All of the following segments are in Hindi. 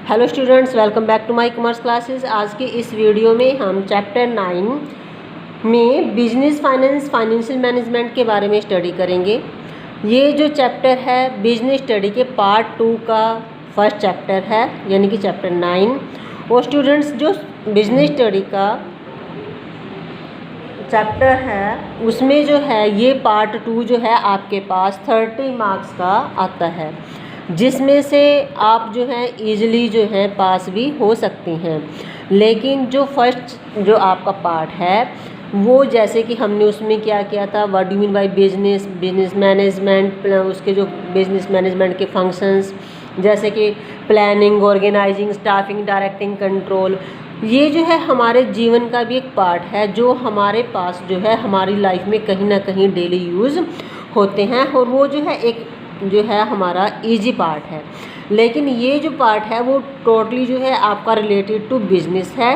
Hello students, welcome back to my commerce classes. आज के इस वीडियो में हम चैप्टर 9 में बिजनेस फाइनेंस फाइनेंशियल मैनेजमेंट के बारे में स्टडी करेंगे। ये जो चैप्टर है बिजनेस स्टडी के पार्ट 2 का फर्स्ट चैप्टर है, यानी कि चैप्टर 9। और स्टूडेंट्स, जो बिजनेस स्टडी का चैप्टर है उसमें जो है ये पार्ट 2 जो है आपके पास 30 मार्क्स का आता है, जिसमें से आप जो है इजीली जो है पास भी हो सकती हैं। लेकिन जो फर्स्ट जो आपका पार्ट है वो, जैसे कि हमने उसमें क्या किया था, what do mean by business, business management, उसके जो बिजनेस मैनेजमेंट के फंक्शंस जैसे कि planning, organising, staffing, directing, control, ये जो है हमारे जीवन का भी एक पार्ट है जो हमारे पास जो है हमारी लाइफ में कहीं ना कहीं डेली यूज़ होते हैं। और वो जो है एक जो है हमारा इजी पार्ट है। लेकिन ये जो पार्ट है वो टोटली जो है आपका रिलेटेड टू बिजनेस है,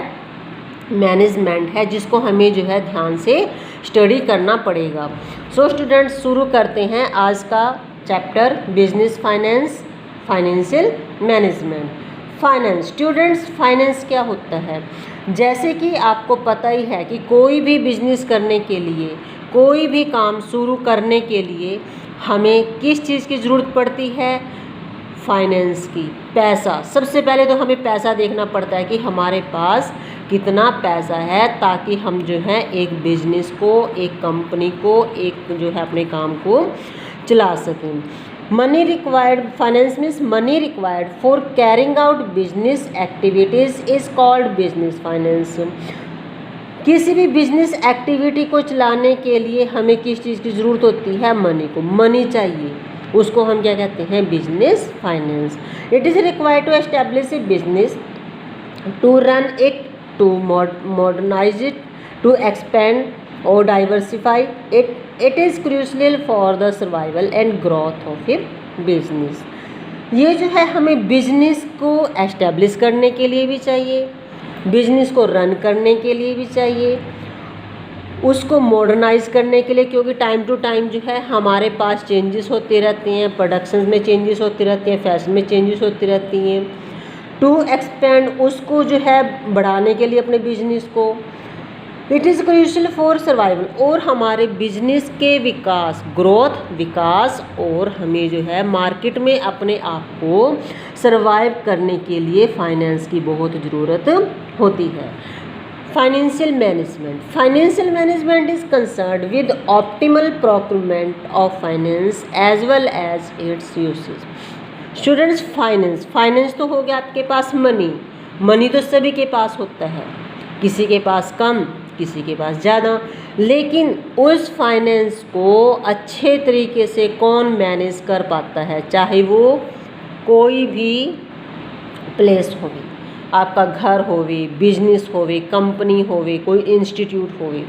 मैनेजमेंट है, जिसको हमें जो है ध्यान से स्टडी करना पड़ेगा। सो स्टूडेंट्स, शुरू करते हैं आज का chapter business finance financial management. Finance students, finance क्या होता है? जैसे कि आपको पता ही है कि कोई भी बिजनेस करने के लिए, कोई भी काम शुरू करने के लिए हमें किस चीज़ की ज़रूरत पड़ती है? फाइनेंस की, पैसा। सबसे पहले तो हमें पैसा देखना पड़ता है कि हमारे पास कितना पैसा है, ताकि हम जो है एक बिजनेस को, एक कंपनी को, एक जो है अपने काम को चला सकें। Money required, finance means money required for carrying out business activities is called business finance. किसी भी बिजनेस एक्टिविटी को चलाने के लिए हमें किस चीज़ की ज़रूरत होती है? मनी को, मनी चाहिए, उसको हम क्या कहते हैं? Business finance. It is required to establish a business, to run it, to modernise it, to expand और diversify it. It is crucial for the survival and growth of a business. ये जो है हमें बिजनेस को एस्टेब्लिश करने के लिए भी चाहिए, बिजनेस को रन करने के लिए भी चाहिए, उसको मॉडर्नाइज करने के लिए, क्योंकि टाइम टू टाइम जो है हमारे पास चेंजेस होती रहती हैं, प्रोडक्शन में चेंजेस होती रहती हैं, फैशन में चेंजेस होती रहती हैं। टू एक्सपेंड, उसको जो है बढ़ाने के लिए अपने बिजनेस को। It is crucial for survival, और हमारे बिजनेस के विकास, ग्रोथ, विकास, और हमें जो है मार्केट में अपने आप को सर्वाइव करने के लिए फाइनेंस की बहुत ज़रूरत होती है। Financial management, financial management is concerned with optimal procurement of finance as well as its usage. Students, finance तो हो गया आपके पास मनी। मनी तो सभी के पास होता है, किसी के पास कम, किसी के पास ज़्यादा। लेकिन उस फाइनेंस को अच्छे तरीके से कौन मैनेज कर पाता है? चाहे वो कोई भी प्लेस होवे, आपका घर होवे, बिजनेस होवे, कंपनी होवे, कोई इंस्टीट्यूट होवे।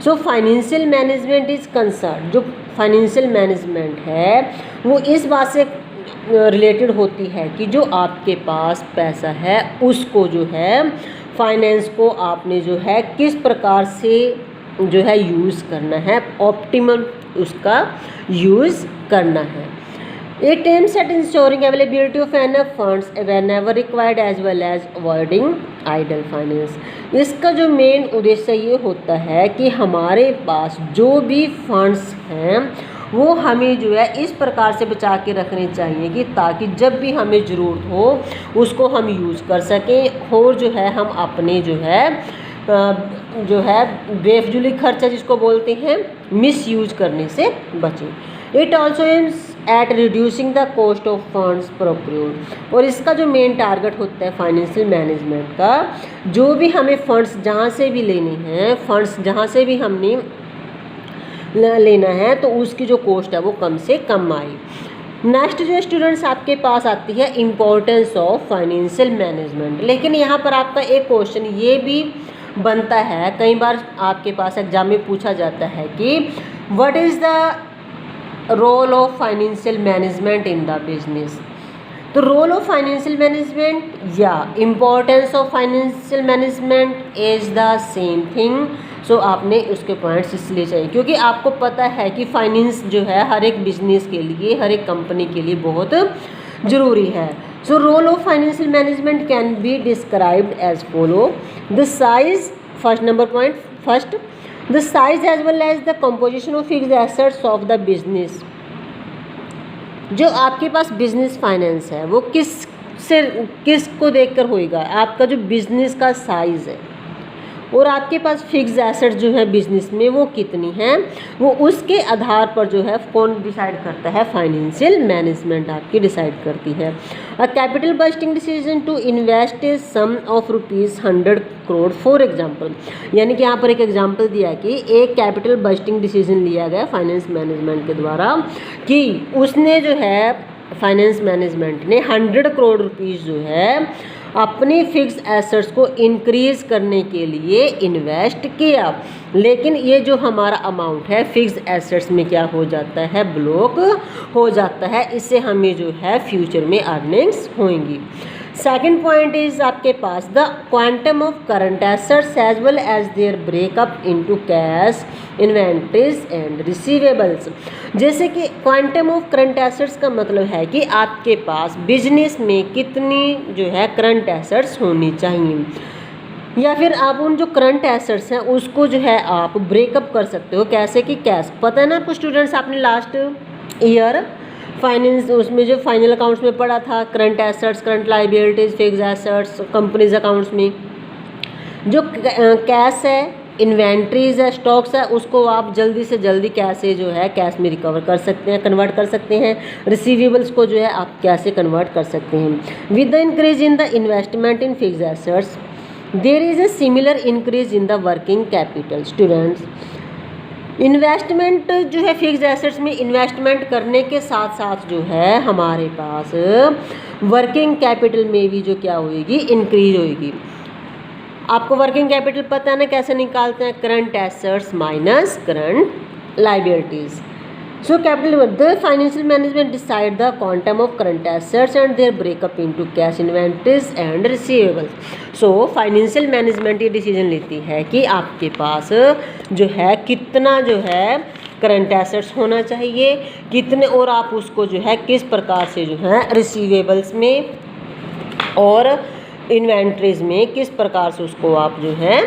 सो फाइनेंशियल मैनेजमेंट इज़ कंसर्न, जो फाइनेंशियल मैनेजमेंट है वो इस बात से रिलेटेड होती है कि जो आपके पास पैसा है उसको जो है फाइनेंस को आपने जो है किस प्रकार से जो है यूज़ करना है, ऑप्टिमल उसका यूज़ करना है। It aims at ensuring availability of enough funds whenever required as well as avoiding idle finance। इसका जो मेन उद्देश्य ये होता है कि हमारे पास जो भी फंड्स हैं वो हमें जो है इस प्रकार से बचा के रखने चाहिए कि ताकि जब भी हमें ज़रूरत हो उसको हम यूज़ कर सकें, और जो है हम अपने जो है बेफजूली खर्चा जिसको बोलते हैं मिस यूज करने से बचें। It also aims at reducing the cost of funds procured, और इसका जो मेन टारगेट होता है फाइनेंशियल मैनेजमेंट का, जो भी हमें फंड्स जहाँ से भी लेने हैं, फंड्स जहाँ से भी हमने लेना है तो उसकी जो कॉस्ट है वो कम से कम आए। नेक्स्ट जो स्टूडेंट्स आपके पास आती है इम्पोर्टेंस ऑफ फाइनेंशियल मैनेजमेंट। लेकिन यहाँ पर आपका एक क्वेश्चन ये भी बनता है, कई बार आपके पास एग्जाम में पूछा जाता है कि what is the role of financial management in the business. तो रोल ऑफ फाइनेंशियल मैनेजमेंट या importance of financial management is the same thing. So आपने उसके पॉइंट्स इसलिए चाहिए क्योंकि आपको पता है कि फाइनेंस जो है हर एक बिजनेस के लिए, हर एक कंपनी के लिए बहुत ज़रूरी है। So role of financial management can be described as follow. The size, first number point, first the size as well as the composition of fixed assets of the business. जो आपके पास बिजनेस फाइनेंस है वो किसको देखकर होएगा, आपका जो बिजनेस का साइज़ है और आपके पास फिक्स एसेट जो है बिजनेस में वो कितनी हैं, वो उसके आधार पर जो है कौन डिसाइड करता है, फाइनेंशियल मैनेजमेंट आपकी डिसाइड करती है। A capital budgeting decision to invest is sum of ₹100 crore for example, यानी कि यहाँ पर एक एग्जांपल दिया कि एक कैपिटल बस्टिंग डिसीजन लिया गया फाइनेंस मैनेजमेंट के द्वारा कि उसने जो है फाइनेंस मैनेजमेंट ने 100 करोड़ रुपीज़ जो है अपनी फिक्स एसेट्स को इंक्रीज़ करने के लिए इन्वेस्ट किया, लेकिन ये जो हमारा अमाउंट है फिक्स एसेट्स में क्या हो जाता है, ब्लॉक हो जाता है। इससे हमें जो है फ्यूचर में अर्निंग्स होंगी। सेकंड पॉइंट इज आपके पास the quantum of current assets as well as their breakup into cash, inventories and receivables. जैसे कि क्वांटम ऑफ करंट एसेट्स का मतलब है कि आपके पास बिजनेस में कितनी जो है करंट एसेट्स होनी चाहिए, या फिर आप उन जो करंट एसेट्स हैं उसको जो है आप ब्रेकअप कर सकते हो कैसे कि कैश। पता है ना आपको स्टूडेंट्स, आपने लास्ट ईयर फाइनेंस उसमें जो फाइनल अकाउंट्स में पढ़ा था current assets, current liabilities, fix assets, companies accounts में जो कैश है, इन्वेंट्रीज है, स्टॉक्स है, उसको आप जल्दी से जल्दी कैसे जो है कैश में रिकवर कर सकते हैं, कन्वर्ट कर सकते हैं। रिसीवेबल्स को जो है आप कैसे कन्वर्ट कर सकते हैं। With the increase in the investment in fix assets there is a similar increase in the working capital. Students, investment जो है फिक्स एसेट्स में इन्वेस्टमेंट करने के साथ साथ जो है हमारे पास वर्किंग कैपिटल में भी जो क्या होएगी, इंक्रीज होएगी। आपको वर्किंग कैपिटल पता है ना कैसे निकालते हैं, current assets minus current liabilities. So capital the financial management decide the quantum of current assets and their breakup into cash, inventories and receivables. So financial management ये डिसीजन लेती है कि आपके पास जो है कितना जो है करंट एसेट्स होना चाहिए, कितने, और आप उसको जो है किस प्रकार से जो है रिसीवेबल्स में और इन्वेंट्रीज में किस प्रकार से उसको आप जो है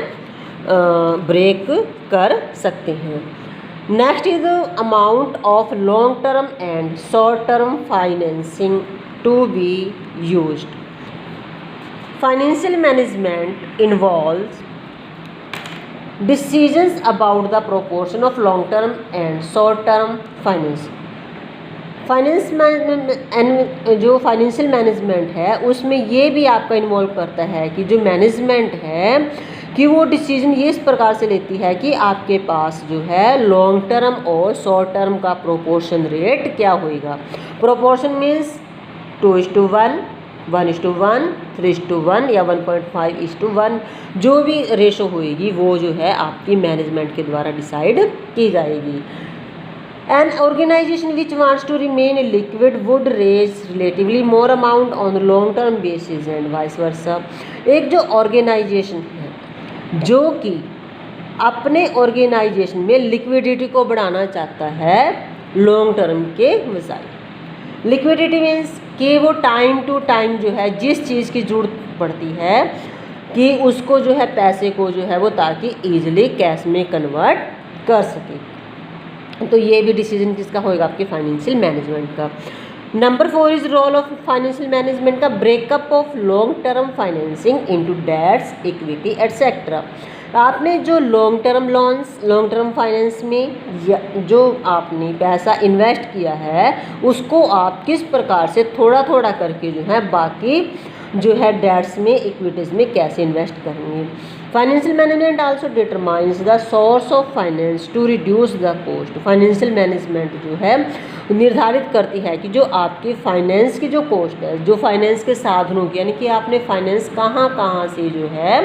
ब्रेक कर सकते हैं। Next is the amount of long term and short term financing to be used. Financial management involves decisions about the proportion of long term and short term finance। Finance management जो फाइनेंशियल मैनेजमेंट है उसमें ये भी आपका इन्वॉल्व करता है कि जो मैनेजमेंट है कि वो डिसीजन ये इस प्रकार से लेती है कि आपके पास जो है लॉन्ग टर्म और शॉर्ट टर्म का प्रोपोर्शन रेट क्या होएगा। प्रोपोर्शन मीन्स 2:1, 1:1, 3:1 या 1.5:1, जो भी रेशो होएगी वो जो है आपकी मैनेजमेंट के द्वारा डिसाइड की जाएगी। An organization which wants to remain liquid would raise relatively more amount on long term basis and vice versa। एक जो ऑर्गेनाइजेशन है जो कि अपने ऑर्गेनाइजेशन में लिक्विडिटी को बढ़ाना चाहता है लॉन्ग टर्म के बजाय। लिक्विडिटी मीन्स कि वो टाइम टू टाइम जो है जिस चीज़ की ज़रूरत पड़ती है कि उसको जो है पैसे को जो है वो ताकि ईजिली कैश में कन्वर्ट कर सके। तो ये भी डिसीजन किसका होएगा, आपके फाइनेंशियल मैनेजमेंट का। Number 4 is role of financial management का breakup of long term financing into debts, equity etcetera. आपने जो long term loans, long term finance में जो आपने पैसा इन्वेस्ट किया है उसको आप किस प्रकार से थोड़ा थोड़ा करके जो है बाकी जो है डेट्स में, इक्विटीज़ में कैसे इन्वेस्ट करेंगे। Financial management also determines the source of finance to reduce the cost. Financial management जो है निर्धारित करती है कि जो आपकी फाइनेंस की जो कॉस्ट है, जो फाइनेंस के साधनों की, यानी कि आपने फाइनेंस कहाँ कहाँ से जो है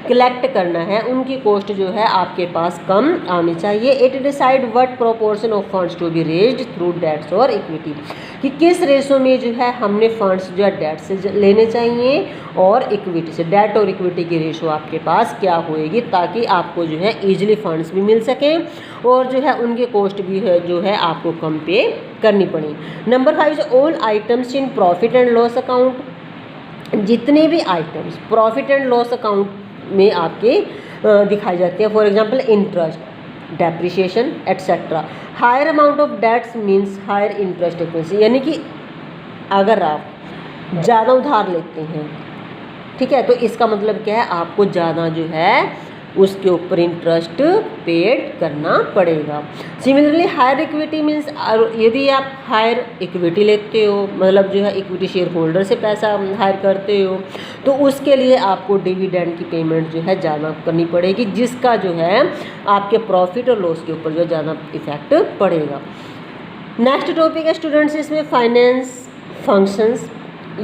कलेक्ट करना है, उनकी कॉस्ट जो है आपके पास कम आनी चाहिए। It decide what proportion of funds to be raised through debts और इक्विटी, कि किस रेशो में जो है हमने फंड्स जो है डेट से लेने चाहिए और इक्विटी से। डेट और इक्विटी की रेशो आपके पास क्या होएगी ताकि आपको जो है ईजिली फंड्स भी मिल सकें और जो है उनकी कॉस्ट भी है जो है आपको कम पे करनी पड़ी। Number 5 all items in profit and loss account जितने भी items profit and loss account में आपके दिखाई जाते हैं, for example interest, depreciation etcetera. Higher amount of debts means higher interest expense, यानी कि अगर आप ज़्यादा उधार लेते हैं, ठीक है, तो इसका मतलब क्या है, आपको ज़्यादा जो है उसके ऊपर इंटरेस्ट पेड करना पड़ेगा। सिमिलरली हायर इक्विटी मीन्स, यदि आप हायर इक्विटी लेते हो, मतलब जो है इक्विटी शेयर होल्डर से पैसा हायर करते हो, तो उसके लिए आपको डिविडेंड की पेमेंट जो है ज़्यादा करनी पड़ेगी, जिसका जो है आपके प्रॉफिट और लॉस के ऊपर जो ज़्यादा इफेक्ट पड़ेगा। नेक्स्ट टॉपिक है स्टूडेंट्स, इसमें फाइनेंस फंक्शंस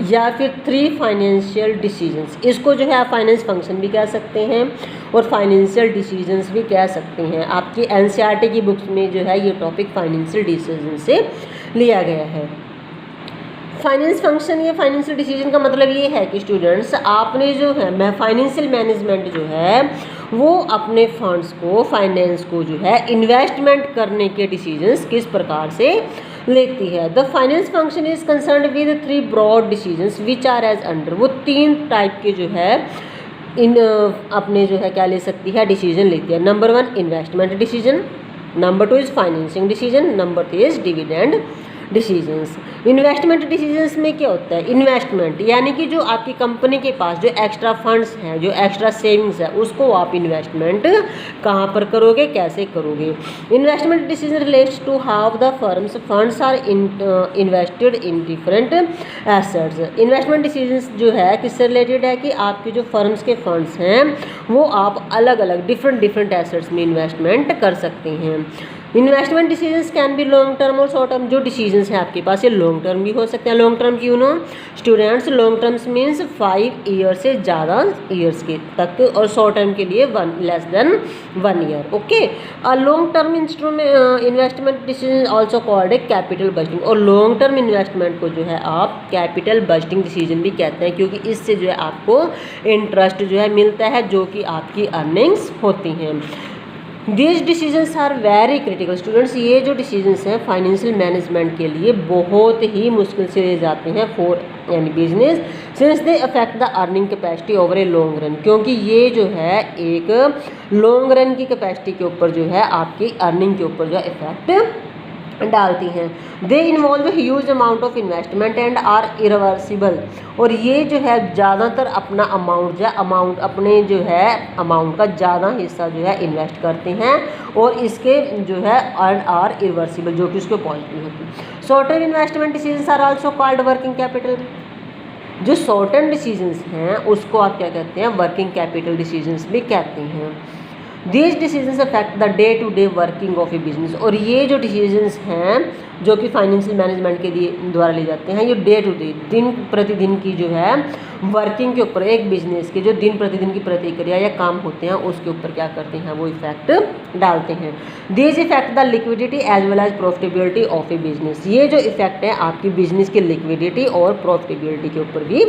या फिर 3 फाइनेंशियल डिसीजंस। इसको जो है आप फाइनेंस फंक्शन भी कह सकते हैं और फाइनेंशियल डिसीजंस भी कह सकते हैं। आपकी एनसीईआरटी की बुक्स में जो है ये टॉपिक फाइनेंशियल डिसीजन से लिया गया है। फाइनेंस फंक्शन या फाइनेंशियल डिसीजन का मतलब ये है कि स्टूडेंट्स, आपने जो है फाइनेंशियल मैनेजमेंट जो है वो अपने फंड्स को, फाइनेंस को जो है इन्वेस्टमेंट करने के डिसीजंस किस प्रकार से लेती है। The finance function is concern with 3 broad decisions which are as under. वो 3 टाइप के जो है अपने जो है क्या ले सकती है, डिसीजन लेती है। Number 1 investment decision, number 2 is financing decision, number 3 is dividend decisions. Investment decisions में क्या होता है, इन्वेस्टमेंट यानी कि जो आपकी कंपनी के पास जो एक्स्ट्रा फंड्स हैं, जो एक्स्ट्रा सेविंग्स है, उसको आप इन्वेस्टमेंट कहाँ पर करोगे, कैसे करोगे। Investment decision relates to how the firms funds are invested in different assets. Investment decisions जो है किससे रिलेटेड है कि आपके जो फर्म्स के फंड्स हैं वो आप अलग अलग डिफरेंट एसेट्स में इन्वेस्टमेंट कर सकते हैं। Investment decisions can be long term और शॉर्ट टर्म। जो डिसीजंस हैं आपके पास ये लॉन्ग टर्म भी हो सकते हैं। लॉन्ग टर्म क्यों know students, long terms means 5 year से ज़्यादा ईयर्स के तक, और शॉर्ट टर्म के लिए less than 1 year. Okay, long term instrument investment decision also called a capital budgeting. और लॉन्ग टर्म इन्वेस्टमेंट को जो है आप कैपिटल बजटिंग डिसीजन भी कहते हैं, क्योंकि इससे जो है आपको इंटरेस्ट जो है मिलता है, जो कि आपकी अर्निंग्स होती हैं। These decisions are very critical students. ये जो डिसीजंस हैं फाइनेंशियल मैनेजमेंट के लिए बहुत ही मुश्किल से ले जाते हैं for any business, since they affect the earning capacity over a long run. क्योंकि ये जो है एक लॉन्ग रन की कैपेसिटी के ऊपर जो है आपकी अर्निंग के ऊपर जो है इफेक्ट डालती हैं। They involve huge amount of investment and are irreversible. और ये जो है ज़्यादातर अपना अमाउंट अपने जो है अमाउंट का ज़्यादा हिस्सा जो है इन्वेस्ट करते हैं, और इसके जो है अर्न आर इरिवर्सिबल, जो कि उसके पॉजिटिव होती है। Short term investment decisions are also called working capital. जो शॉर्ट टर्म डिसीजंस हैं उसको आप क्या कहते हैं, वर्किंग कैपिटल डिसीजंस भी कहते हैं। These decisions affect the day to day working of a business. और ये जो डिसीजंस हैं जो कि फाइनेंशियल मैनेजमेंट के द्वारा लिए जाते हैं, ये डे टू डे, दिन प्रतिदिन की जो है वर्किंग के ऊपर, एक बिजनेस के जो दिन प्रतिदिन की प्रतिक्रिया या काम होते हैं उसके ऊपर क्या करते हैं, वो इफेक्ट डालते हैं। These affect the liquidity as well as profitability of a business. ये जो इफेक्ट है आपकी बिजनेस की लिक्विडिटी और प्रॉफिटेबिलिटी के ऊपर भी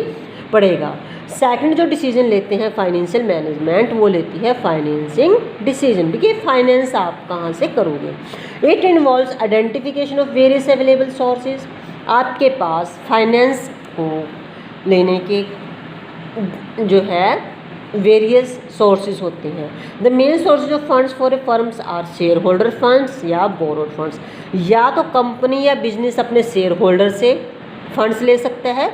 पड़ेगा। सेकंड जो डिसीजन लेते हैं फाइनेंशियल मैनेजमेंट, वो लेती है फाइनेंसिंग डिसीजन। देखिए फाइनेंस आप कहाँ से करोगे, it involves identification of various available sources. आपके पास फाइनेंस को लेने के जो है वेरियस सोर्सेज होते हैं। The main sources of funds for a firms are shareholder funds या बोरोड फंड्स। या तो कंपनी या बिजनेस अपने शेयर होल्डर से फंड्स ले सकता है,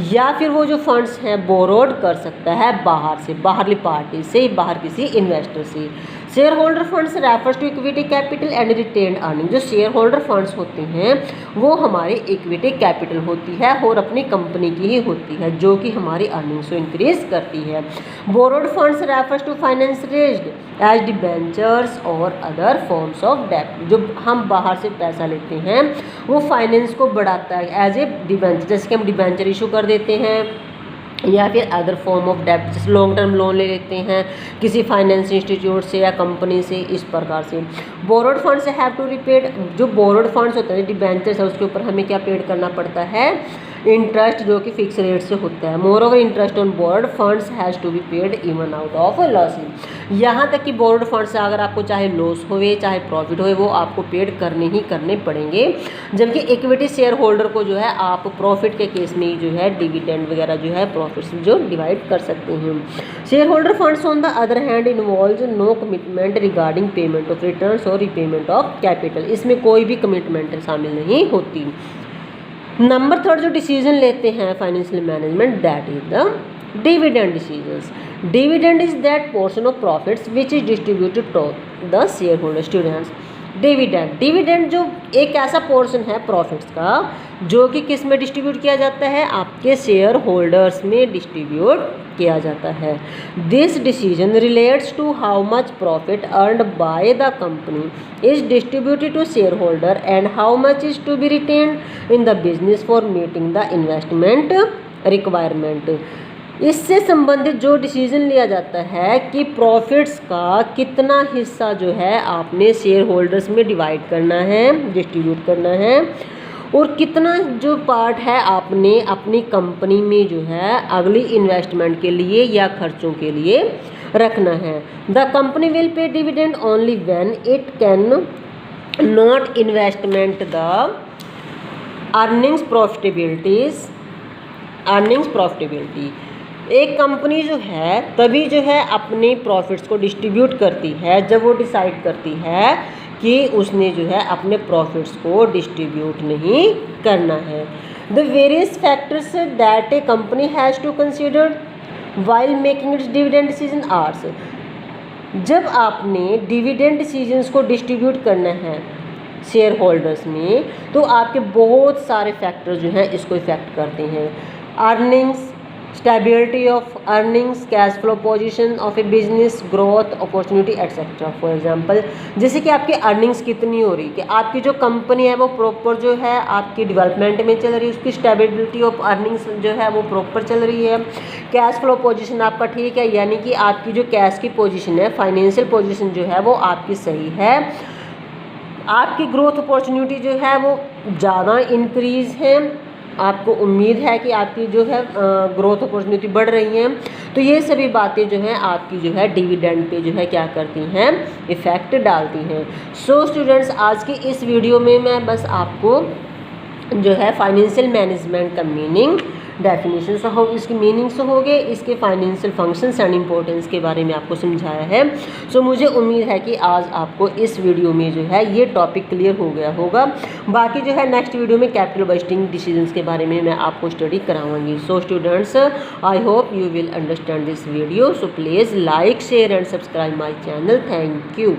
या फिर वो जो फंड्स हैं बोरोड कर सकता है बाहर से, बाहरली पार्टी से, बाहर किसी इन्वेस्टर से। Shareholder funds refers to equity capital and retained earning. जो शेयर होल्डर फंड्स होते हैं वो हमारी इक्विटी कैपिटल होती है और अपनी कंपनी की ही होती है, जो कि हमारी अर्निंग्स को इंक्रीज करती है। Borrowed funds refers to finance raised as debentures और अदर फॉर्म्स ऑफ डेब्ट। जो हम बाहर से पैसा लेते हैं वो फाइनेंस को बढ़ाता है एज ए डिबेंचर, जैसे कि हम डिबेंचर इशू कर देते हैं, या फिर अदर फॉर्म ऑफ डेब्ट, जैसे लॉन्ग टर्म लोन ले लेते हैं किसी फाइनेंस इंस्टीट्यूट से या कंपनी से, इस प्रकार से। Borrowed funds have to repaid. जो बोरोड फंड्स होते हैं डिबेंचर्स है, उसके ऊपर हमें क्या पेड करना पड़ता है, इंटरेस्ट, जो कि फिक्स रेट से होता है। Moreover interest on borrowed funds has to be paid even out of losses. यहाँ तक कि बोर्ड फंड से अगर आपको चाहे लॉस होए चाहे प्रॉफिट होए वो आपको पेड करने पड़ेंगे। जबकि इक्विटी शेयर होल्डर को जो है आप प्रॉफिट के केस में जो है डिविडेंड वगैरह जो है प्रॉफिट जो डिवाइड कर सकते हैं। Shareholder funds on the other hand involve no commitment regarding payment of returns और रिपेमेंट ऑफ कैपिटल, इसमें कोई भी कमिटमेंट शामिल नहीं होती। नंबर 3 जो डिसीजन लेते हैं financial management, that is the dividend decisions. Dividend is that portion of profits which is distributed to the shareholder होल्डर। स्टूडेंट्स, डिविडेंड जो एक ऐसा पोर्शन है प्रॉफिट्स का जो कि किस में डिस्ट्रीब्यूट किया जाता है, आपके शेयर होल्डर्स में डिस्ट्रीब्यूट किया जाता है। This decision relates to how much profit earned by the company is distributed to share holder and how much is to be retained in the business for meeting the investment requirement. इससे संबंधित जो डिसीजन लिया जाता है कि प्रॉफिट्स का कितना हिस्सा जो है आपने शेयर होल्डर्स में डिवाइड करना है, डिस्ट्रीब्यूट करना है, और कितना जो पार्ट है आपने अपनी कंपनी में जो है अगली इन्वेस्टमेंट के लिए या खर्चों के लिए रखना है। The company will pay dividend only when it can not investment the earnings profitability. एक कंपनी जो है तभी जो है अपनी प्रॉफिट्स को डिस्ट्रीब्यूट करती है जब वो डिसाइड करती है कि उसने जो है अपने प्रॉफिट्स को डिस्ट्रीब्यूट नहीं करना है। The various factors that a company has to consider while making its dividend decision are. जब आपने डिविडेंड डिसीजंस को डिस्ट्रीब्यूट करना है शेयर होल्डर्स में तो आपके बहुत सारे फैक्टर जो हैं इसको इफेक्ट करते हैं। Earnings, stability of earnings, cash flow position of a business, growth opportunity etcetera. For example, जैसे कि आपकी अर्निंग्स कितनी हो रही कि आपकी जो कंपनी है वो प्रॉपर जो है आपकी डेवलपमेंट में चल रही है, उसकी स्टेबिलिटी ऑफ अर्निंग्स जो है वो प्रॉपर चल रही है। कैश फ्लो पोजीशन आपका ठीक है, यानी कि आपकी जो कैश की पोजीशन है, फाइनेंशियल पोजीशन जो है वो आपकी सही है। आपकी ग्रोथ अपॉर्चुनिटी जो है वो ज़्यादा इंक्रीज़ है, आपको उम्मीद है कि आपकी जो है ग्रोथ अपॉर्चुनिटी बढ़ रही है। तो ये सभी बातें जो हैं आपकी जो है डिविडेंड पे जो है क्या करती हैं, इफ़ेक्ट डालती हैं। सो स्टूडेंट्स, आज की इस वीडियो में मैं बस आपको जो है फाइनेंशियल मैनेजमेंट का मीनिंग, डेफिनेशन से हो, इसकी मीनिंग से हो गए, इसके फाइनेंशियल फंक्शंस एंड इम्पोर्टेंस के बारे में आपको समझाया है। सो मुझे उम्मीद है कि आज आपको इस वीडियो में जो है ये टॉपिक क्लियर हो गया होगा। बाकी जो है नेक्स्ट वीडियो में कैपिटल बजटिंग डिसीजंस के बारे में मैं आपको स्टडी कराऊंगी। So students, I hope you will understand this video. So please like, share and subscribe my channel. Thank you.